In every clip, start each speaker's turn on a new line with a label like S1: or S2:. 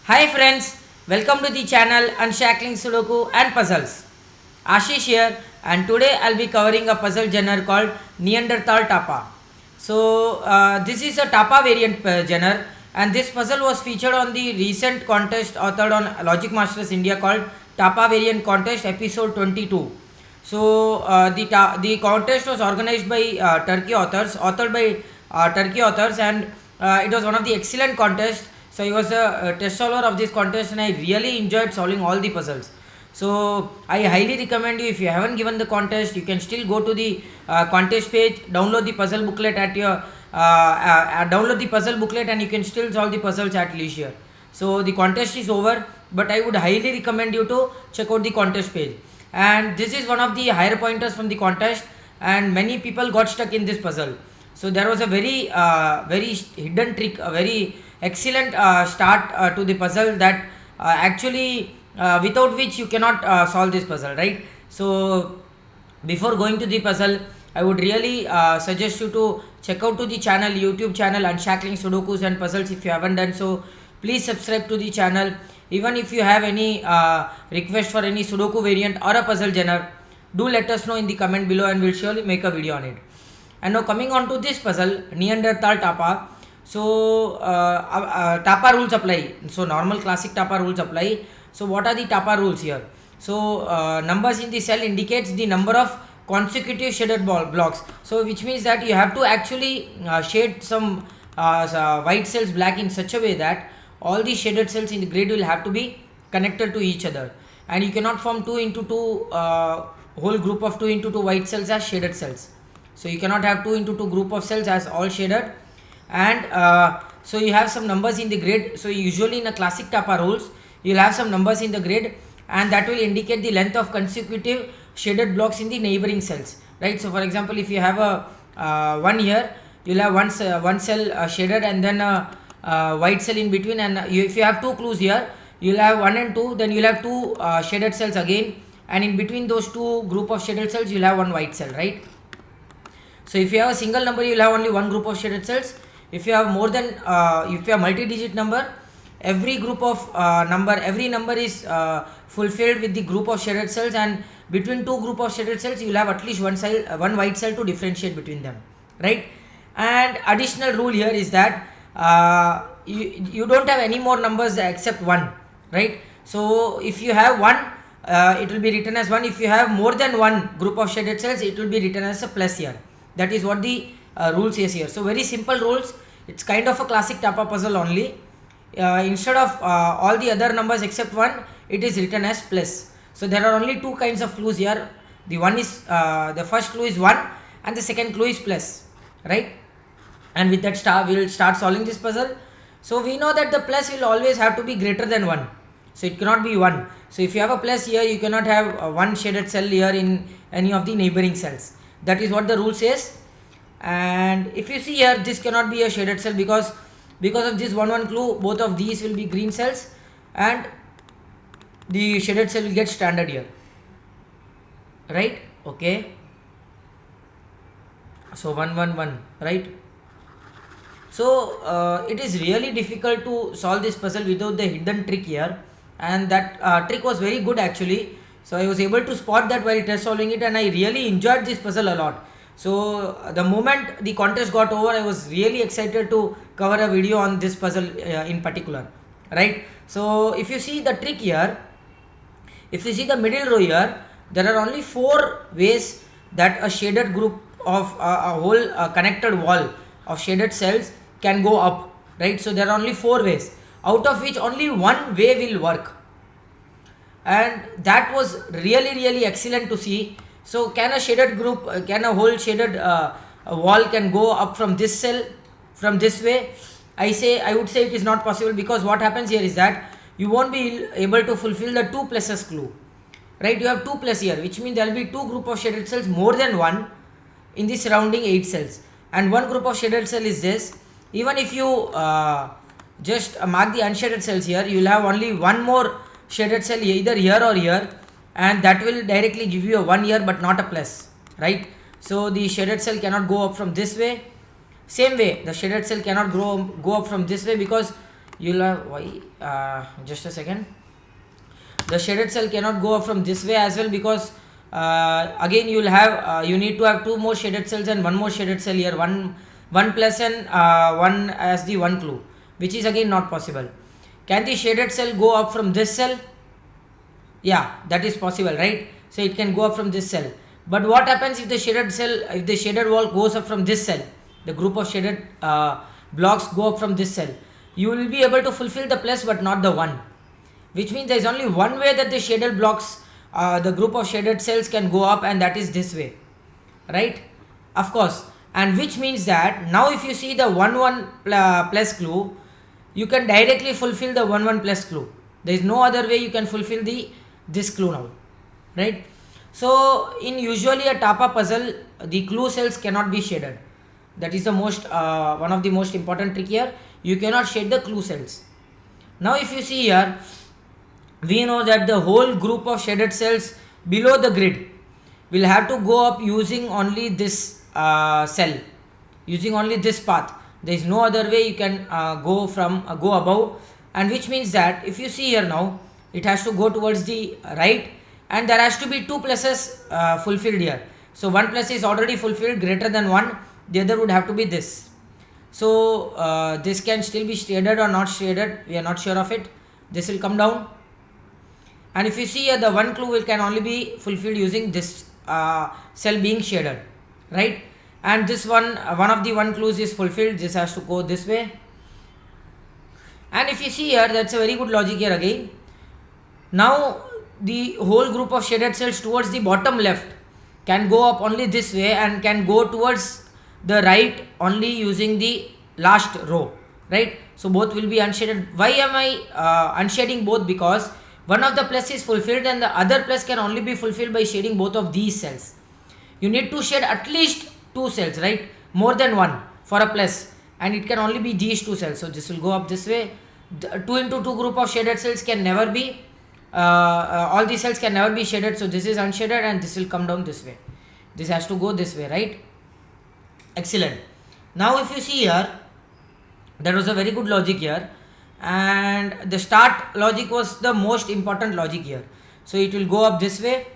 S1: Hi friends, welcome to the channel Unshackling Sudoku and Puzzles. Ashish here, and today I'll be covering a puzzle genre called Neanderthal Tapa. This is a Tapa variant genre, and this puzzle was featured on the recent contest authored on Logic Masters India called Tapa Variant Contest episode 22. The contest was organized by authored by Turkey authors, and it was one of the excellent contests. So I was a test solver of this contest, and I really enjoyed solving all the puzzles. So I highly recommend you, if you haven't given the contest, you can still go to the contest page, download the puzzle booklet and you can still solve the puzzles at leisure. So the contest is over, but I would highly recommend you to check out the contest page. And this is one of the higher pointers from the contest, and many people got stuck in this puzzle. So there was a very hidden trick, a very excellent start to the puzzle that actually without which you cannot solve this puzzle, right? So before going to the puzzle, I would really suggest you to check out to the channel, YouTube channel Unshackling Sudokus and Puzzles. If you haven't done so, please subscribe to the channel. Even if you have any request for any Sudoku variant or a puzzle genre, do let us know in the comment below and we'll surely make a video on it. And now coming on to this puzzle, Neanderthal Tapa. So Tapa rules apply. So normal classic Tapa rules apply. So what are the Tapa rules here? So numbers in the cell indicates the number of consecutive shaded blocks. So which means that you have to actually shade some white cells black in such a way that all the shaded cells in the grid will have to be connected to each other. And you cannot form 2 into 2 whole group of 2 into 2 white cells as shaded cells. So you cannot have 2 into 2 group of cells as all shaded. And so you have some numbers in the grid. So usually in a classic Tapa rules, you'll have some numbers in the grid, and that will indicate the length of consecutive shaded blocks in the neighboring cells, right? So for example, if you have a 1 here, you'll have one cell shaded and then a white cell in between, and if you have 2 clues here, you'll have 1 and 2, then you'll have 2 shaded cells again, and in between those 2 group of shaded cells, you'll have 1 white cell, right? So if you have a single number, you'll have only 1 group of shaded cells. If you have more than if you have multi-digit number, every number is fulfilled with the group of shaded cells, and between 2 group of shaded cells you will have at least one white cell to differentiate between them, right? And additional rule here is that you don't have any more numbers except 1, right? So if you have 1, it will be written as 1. If you have more than 1 group of shaded cells, it will be written as a plus here. That is what the rule says here. So very simple rules. It's kind of a classic Tapa puzzle only. Instead of all the other numbers except 1, it is written as plus. So there are only 2 kinds of clues here. The first clue is 1 and the second clue is plus, right? And with that we will start solving this puzzle. So we know that the plus will always have to be greater than 1. So it cannot be 1. So if you have a plus here, you cannot have 1 shaded cell here in any of the neighboring cells. That is what the rule says. And if you see here, this cannot be a shaded cell because of this 1 clue, both of these will be green cells and the shaded cell will get stranded here, right? Okay, so 1 1 1, right? So it is really difficult to solve this puzzle without the hidden trick here, and that trick was very good actually. So I was able to spot that while test solving it, and I really enjoyed this puzzle a lot. So the moment the contest got over, I was really excited to cover a video on this puzzle in particular, right? So if you see the trick here, if you see the middle row here, there are only 4 ways that a shaded group of a whole connected wall of shaded cells can go up, right? So there are only 4 ways, out of which only 1 way will work, and that was really excellent to see. So can a shaded group, can a whole shaded wall can go up from this cell, from this way? I would say it is not possible, because what happens here is that you won't be able to fulfill the 2 pluses clue, right? You have 2 plus here, which means there will be 2 group of shaded cells more than 1 in the surrounding 8 cells, and 1 group of shaded cell is this. Even if you just mark the unshaded cells here, you will have only 1 more shaded cell either here or here, and that will directly give you a 1 here but not a plus, right? So the shaded cell cannot go up from this way. Same way, the shaded cell cannot go up from this way, because you'll have why just a second. The shaded cell cannot go up from this way as well, because again you will have you need to have two more shaded cells and one more shaded cell here, one plus and one as the one clue, which is again not possible. Can the shaded cell go up from this cell? Yeah, that is possible, right? So it can go up from this cell. But what happens if the shaded cell, if the shaded wall goes up from this cell, the group of shaded blocks go up from this cell, you will be able to fulfill the plus but not the 1, which means there is only one way that the shaded blocks, the group of shaded cells can go up, and that is this way, right? Of course. And which means that now if you see the 1 1 plus clue, you can directly fulfill the 1 1 plus clue. There is no other way you can fulfill this clue now, right? So in usually a Tapa puzzle, the clue cells cannot be shaded. That is the most one of the most important trick here. You cannot shade the clue cells. Now if you see here, we know that the whole group of shaded cells below the grid will have to go up using only this cell, using only this path. There is no other way you can go above, and which means that if you see here now, it has to go towards the right, and there has to be two pluses fulfilled here. So one plus is already fulfilled, greater than 1, the other would have to be this. So this can still be shaded or not shaded, we are not sure of it. This will come down, and if you see here, the one clue can only be fulfilled using this cell being shaded, right? And this one of the one clues is fulfilled, this has to go this way. And if you see here, that's a very good logic here again. Now the whole group of shaded cells towards the bottom left can go up only this way, and can go towards the right only using the last row, right? So both will be unshaded. Why am I unshading both? Because one of the plus is fulfilled and the other plus can only be fulfilled by shading both of these cells. You need to shade at least 2 cells, right? More than 1 for a plus, and it can only be these 2 cells. So this will go up this way. The 2 into 2 group of shaded cells can never be all these cells can never be shaded, so this is unshaded and this will come down this way. This has to go this way, right? Excellent. Now if you see here, there was a very good logic here, and the start logic was the most important logic here. So it will go up this way,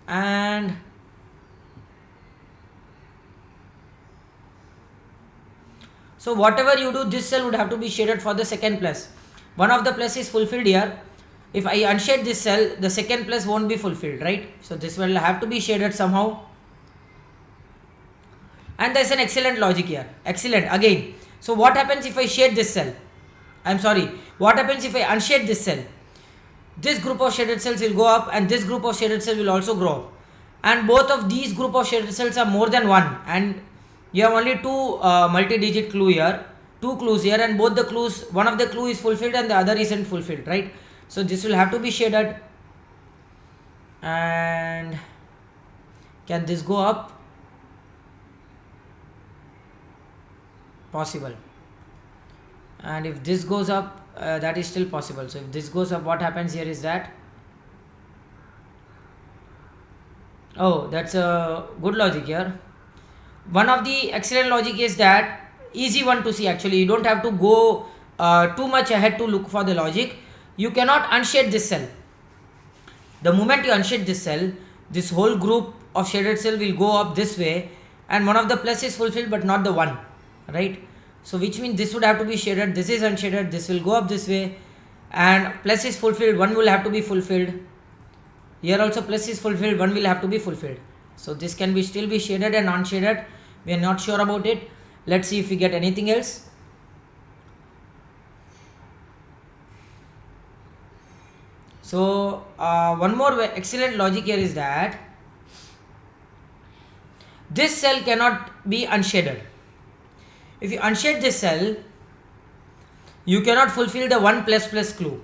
S1: and so whatever you do, this cell would have to be shaded for the second plus. One of the plus is fulfilled here. If I unshade this cell, the second plus won't be fulfilled, right? So this will have to be shaded somehow. And there's an excellent logic here. Excellent. Again. So what happens if I shade this cell? What happens if I unshade this cell? This group of shaded cells will go up, and this group of shaded cells will also grow up. And both of these group of shaded cells are more than 1. And you have only 2 multi-digit clue here. 2 clues here, and both the clues, one of the clue is fulfilled and the other isn't fulfilled, right? So this will have to be shaded. And can this go up? Possible. And if this goes up, that is still possible. So if this goes up, what happens here is that, oh, that's a good logic here. One of the excellent logic is that, easy one to see actually, you don't have to go too much ahead to look for the logic. You cannot unshade this cell. The moment you unshade this cell, this whole group of shaded cell will go up this way, and one of the plus is fulfilled but not the 1, right? So which means this would have to be shaded, this is unshaded, this will go up this way, and plus is fulfilled, 1 will have to be fulfilled. Here also plus is fulfilled, 1 will have to be fulfilled. So this can be still be shaded and unshaded. We are not sure about it. Let's see if we get anything else. So one more excellent logic here is that this cell cannot be unshaded. If you unshade this cell, you cannot fulfill the 1 plus plus clue.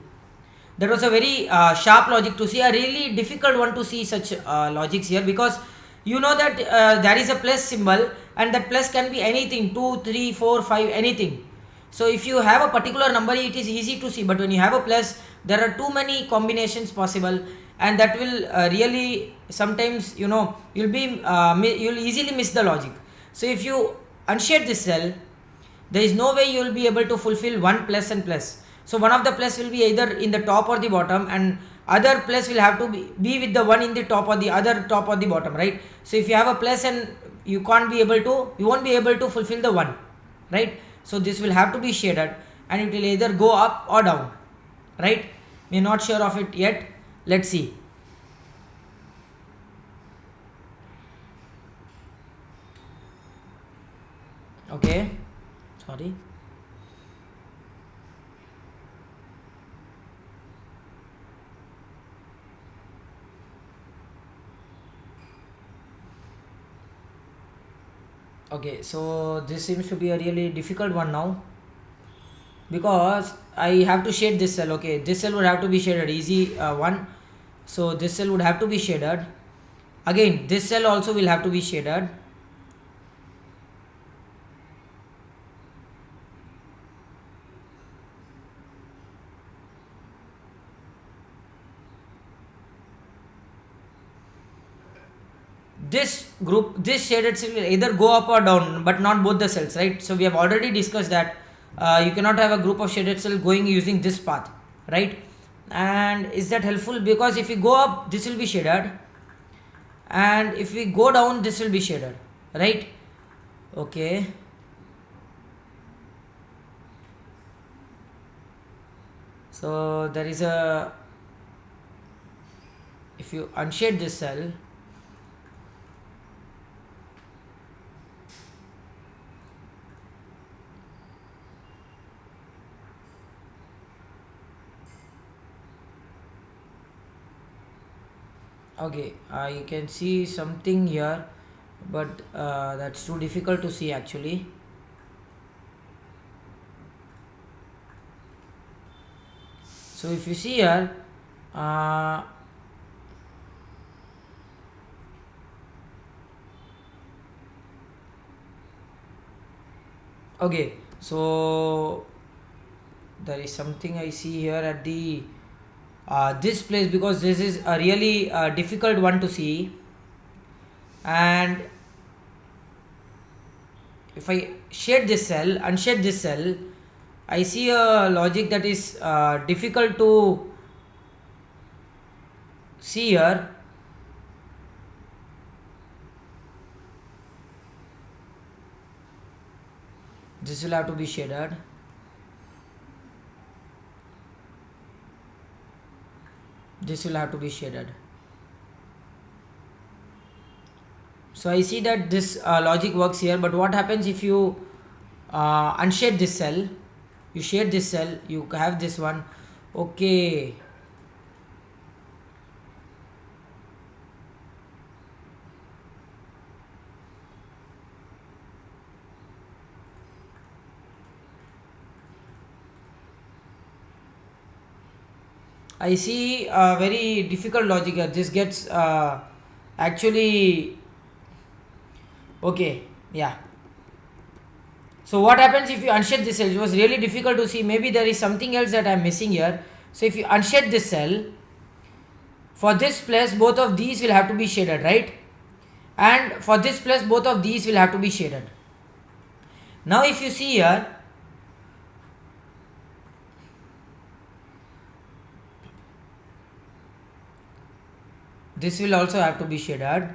S1: That was a very sharp logic to see, a really difficult one to see such logics here, because you know that there is a plus symbol, and that plus can be anything, 2, 3, 4, 5, anything. So if you have a particular number, it is easy to see, but when you have a plus, there are too many combinations possible, and that will really sometimes, you know, you'll easily miss the logic. So if you unshade this cell, there is no way you will be able to fulfill 1 plus and plus. So one of the plus will be either in the top or the bottom, and other plus will have to be with the one in the top or the other top or the bottom, right? So if you have a plus and you won't be able to fulfill the one, right? So this will have to be shaded, and it will either go up or down, right? We're not sure of it yet. Let's see. Okay, sorry. Okay, so this seems to be a really difficult one now, because I have to shade this cell. Okay, this cell would have to be shaded, easy one. So this cell would have to be shaded. Again, this cell also will have to be shaded. This shaded cell will either go up or down, but not both the cells, right? So we have already discussed that you cannot have a group of shaded cell going using this path, right? And is that helpful? Because if we go up, this will be shaded, and if we go down, this will be shaded, right? Okay, so there is a, if you unshade this cell, okay, you can see something here, but that's too difficult to see actually. So if you see here, okay, so there is something I see here at the this place, because this is a really difficult one to see. And if I shade this cell, unshade this cell, I see a logic that is difficult to see here. This will have to be shaded. This will have to be shaded. So I see that this logic works here, but what happens if you unshade this cell, you shade this cell, you have this one. Okay, I see a very difficult logic here. This gets actually, okay, yeah. So what happens if you unshade this cell? It was really difficult to see. Maybe there is something else that I am missing here. So if you unshade this cell, for this place, both of these will have to be shaded, right? And for this place, both of these will have to be shaded. Now if you see here, this will also have to be shaded.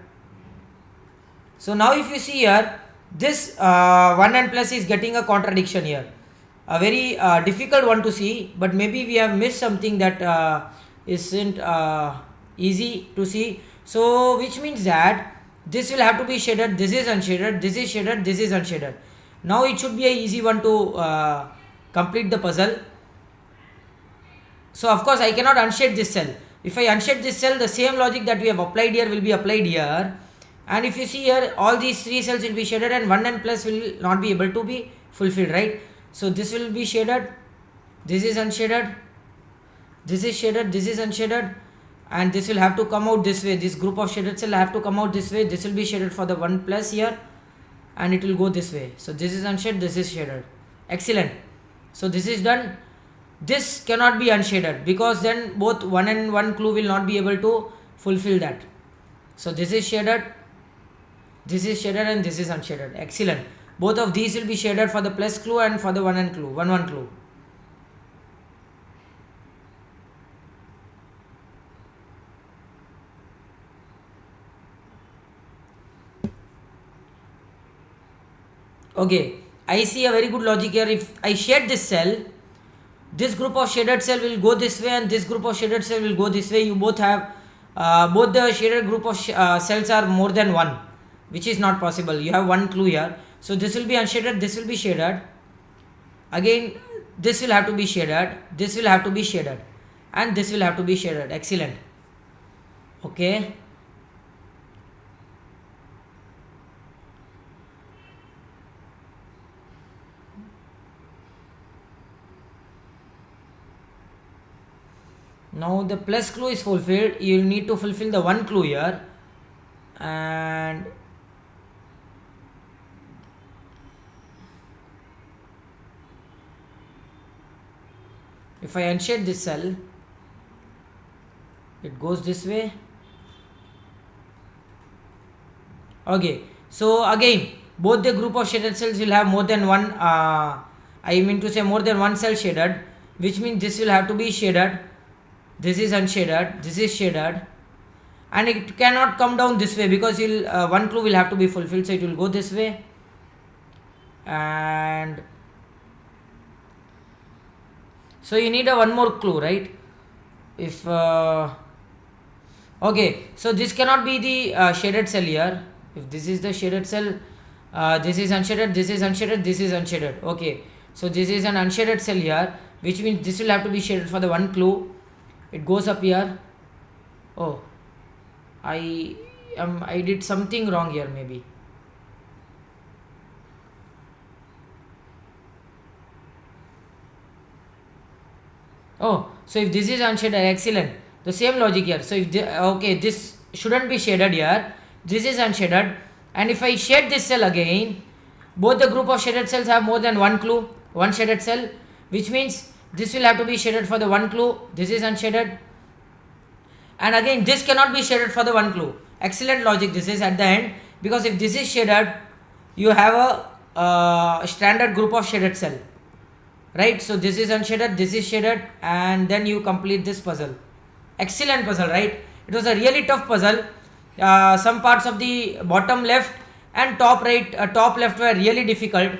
S1: So now if you see here, this 1 and plus is getting a contradiction here, a very difficult one to see, but maybe we have missed something that isn't easy to see. So which means that this will have to be shaded, this is unshaded, this is shaded, this is unshaded. Now it should be a easy one to complete the puzzle. So of course I cannot unshade this cell. If I unshade this cell, the same logic that we have applied here will be applied here. And if you see here, all these three cells will be shaded, and 1 and plus will not be able to be fulfilled, right? So this will be shaded, this is unshaded, this is shaded, this is unshaded, and this will have to come out this way. This group of shaded cells have to come out this way. This will be shaded for the 1 plus here, and it will go this way. So this is unshaded, this is shaded. Excellent. So this is done. This cannot be unshaded, because then both 1 and 1 clue will not be able to fulfill that. So this is shaded, this is shaded, and this is unshaded. Excellent. Both of these will be shaded for the plus clue and for the 1 and clue, 1 1 clue. Okay, I see a very good logic here. If I shade this cell, this group of shaded cell will go this way and this group of shaded cell will go this way. You both have both the shaded group of cells are more than one, which is not possible. You have one clue here. So this will be unshaded, this will be shaded. Again, this will have to be shaded, this will have to be shaded, and this will have to be shaded. Excellent. Okay. Now the plus clue is fulfilled. You will need to fulfill the one clue here, and if I unshade this cell, it goes this way. Okay, so again both the group of shaded cells will have more than one I mean to say more than one cell shaded, which means this will have to be shaded, this is unshaded, this is shaded, and it cannot come down this way because you'll one clue will have to be fulfilled, so it will go this way. And so you need a one more clue, right? If okay, so this cannot be the shaded cell here. If this is the shaded cell, this is unshaded, this is unshaded, this is unshaded. Okay, so this is an unshaded cell here, which means this will have to be shaded for the one clue. It goes up here. Oh, I did something wrong here maybe. Oh, so if this is unshaded, excellent. The same logic here. So if okay, this shouldn't be shaded here. This is unshaded, and if I shade this cell again, both the group of shaded cells have more than one clue, one shaded cell, which means this will have to be shaded for the one clue. This is unshaded, and again this cannot be shaded for the one clue. Excellent logic this is at the end, because if this is shaded, you have a standard group of shaded cell, right? So this is unshaded, this is shaded, and then you complete this puzzle. Excellent puzzle, right? It was a really tough puzzle. Some parts of the bottom left and top right, top left were really difficult,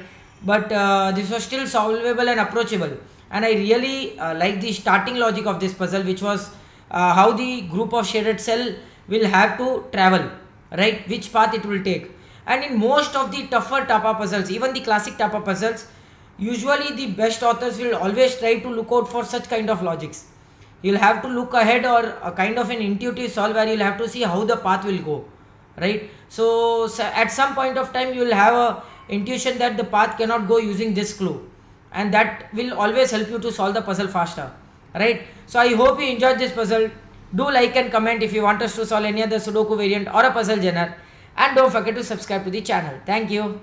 S1: but this was still solvable and approachable. And I really like the starting logic of this puzzle, which was how the group of shaded cell will have to travel, right? Which path it will take. And in most of the tougher Tapa puzzles, even the classic Tapa puzzles, usually the best authors will always try to look out for such kind of logics. You'll have to look ahead, or a kind of an intuitive solve where you'll have to see how the path will go, right? So at some point of time you will have a intuition that the path cannot go using this clue, and that will always help you to solve the puzzle faster, right? So I hope you enjoyed this puzzle. Do like and comment if you want us to solve any other Sudoku variant or a puzzle genre, and don't forget to subscribe to the channel. Thank you.